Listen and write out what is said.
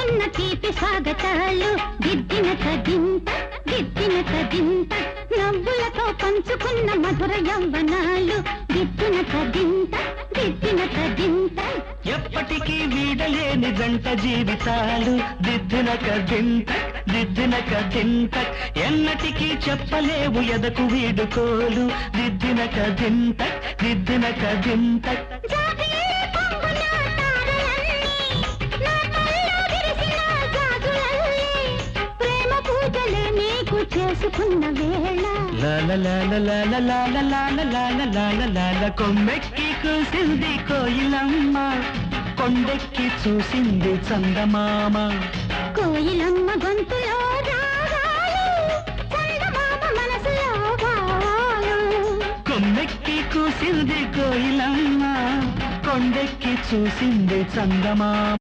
అందుకున్న తీపి స్వాగతాలు దిద్దిన కదింత దిద్దిన కదింత నవ్వులతో పంచుకున్న మధుర యవ్వనాలు దిద్దిన కదింత దిద్దిన కదింత ఎప్పటికీ వీడలేని జంట జీవితాలు దిద్దిన కదింత దిద్దిన కదింత ఎన్నటికీ చెప్పలేవు ఎదకు వీడుకోలు దిద్దిన కదింత దిద్దిన కదింత చేసుకున్న వేళ కొమ్మెక్కి కూసింది కోయిలమ్మ కొండెక్కి చూసింది చందమామ కోయిలమ్మ గొంతులో రాగాలు చందమామ మనసులో భావాలు కొమ్మెక్కి కూసింది కోయిలమ్మ కొండెక్కి చూసింది చందమామ